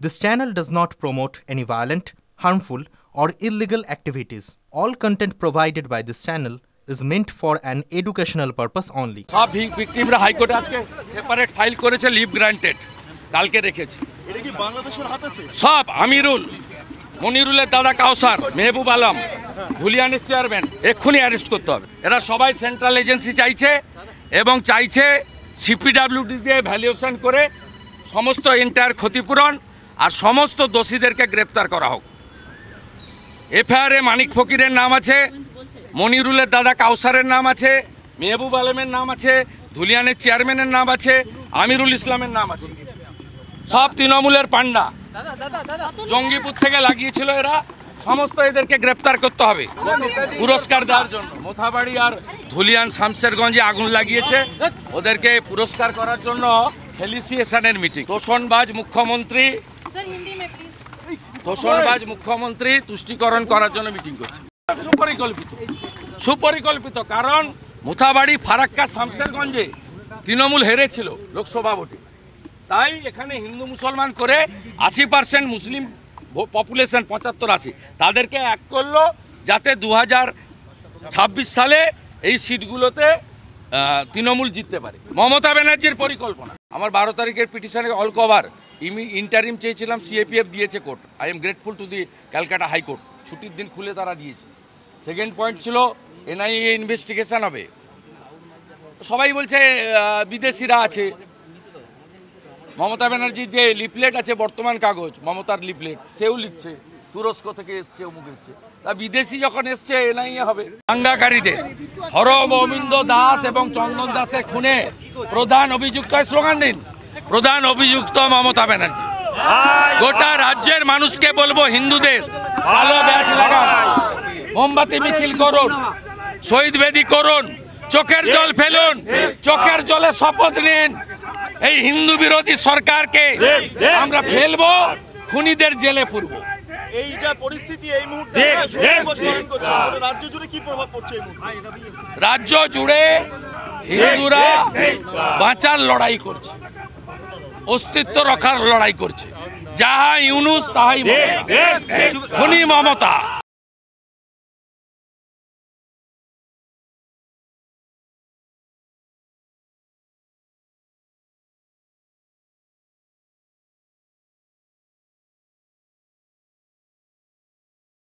This channel does not promote any violent, harmful, or illegal activities. All content provided by this channel is meant for an educational purpose only. সব ভিকটিমরা হাইকোর্টে আজকে separate file করেছে, leave granted কালকে রেখেছে। এটা কি বাংলাদেশের হাত আছে? সব আমিরুল, মনিরুলের দাদা কাউসার, মেহবুব আলম, ধুলিয়ানের চেয়ারম্যান এক্ষুনি অ্যারেস্ট করতে হবে। এরা সবাই সেন্ট্রাল এজেন্সি চাইছে এবং চাইছে সিপিডব্লিউডি দিয়ে ভ্যালুয়েশন করে সমস্ত এন্টায়ার ক্ষতিপূরণ আর সমস্ত দোষীদেরকে গ্রেপ্তার করা হোক। এফআইআরে মানিক ফকিরের নাম আছে, মনিরুলের দাদা কাউসারের নাম আছে, মেহবুব আলমের নাম আছে, ধুলিয়ানের চেয়ারম্যানের নাম আছে, আমিরুল ইসলামের নাম আছে। সব তৃণমূলের পান্ডা, জঙ্গিপুর থেকে লাগিয়েছিল এরা। সমস্ত এদেরকে গ্রেপ্তার করতে হবে পুরস্কার দেওয়ার জন্য। মোথাবাড়ি আর ধুলিয়ান শামশেরগঞ্জে আগুন লাগিয়েছে, ওদেরকে পুরস্কার করার জন্য ফেলিসিয়েশনের মিটিং। তোষণবাজ মুখ্যমন্ত্রী তুষ্টিকরণ করার জন্য মিটিং করছে। সুপরিকল্পিত কারণ মোথাবাড়ি, ফারাক্কা, শামশেরগঞ্জে তৃণমূল হেরেছিল লোকসভা ভোটে, তাই এখানে হিন্দু মুসলমান করে 80% মুসলিম পপুলেশন 75-80 তাদেরকে এক করলো, যাতে 2026 সালে এই সিটগুলোতে তৃণমূল জিততে পারে। মমতা ব্যানার্জির পরিকল্পনা। আমার 12 তারিখের পিটিশনে অল কভার ইন্টারিম চেয়েছিলাম, সিএপিএফ দিয়েছে court. I am grateful to the Calcutta high court, ছুটির দিন খুলে তারা দিয়েছে। সেকেন্ড পয়েন্ট ছিল এনআইএ ইনভেস্টিগেশন হবে। সবাই বলছে বিদেশিরা আছে। মমতা ব্যানার্জির যে লিফলেট আছে, বর্তমান কাগজ মমতার লিফলেট, সেও লিখছে তুরস্ক থেকে এসছে, অমুক এসছে। তা বিদেশি যখন এসছে এনআইএ হবে। দাঙ্গাকারীদের হরগোবিন্দ দাস এবং চন্দন দাসের খুনে প্রধান অভিযুক্ত, স্লোগান দিন, প্রধান অভিযুক্ত মমতা ব্যানার্জি। গোটা রাজ্যের মানুষকে বলবো, হিন্দুদের ভালো ব্যাচ লাগান, মোমবাতি মিছিল করুন, শহীদ বেদি করুন, চোখের জল ফেলুন, চোখের জলে শপথ নিন। এই হিন্দু বিরোধী সরকারকে আমরা ফেলবো, খুনিদের জেলে পুরবো। এই যা পরিস্থিতি এই মুহূর্তে রাজ্য জুড়ে কি প্রভাব পড়ছে এই মুহূর্তে? রাজ্য জুড়ে হিন্দুরা বাঁচার লড়াই করছে, অস্তিত্ব রক্ষার লড়াই করছে। যাহা ইউনুস তাহাই খুনি মমতা।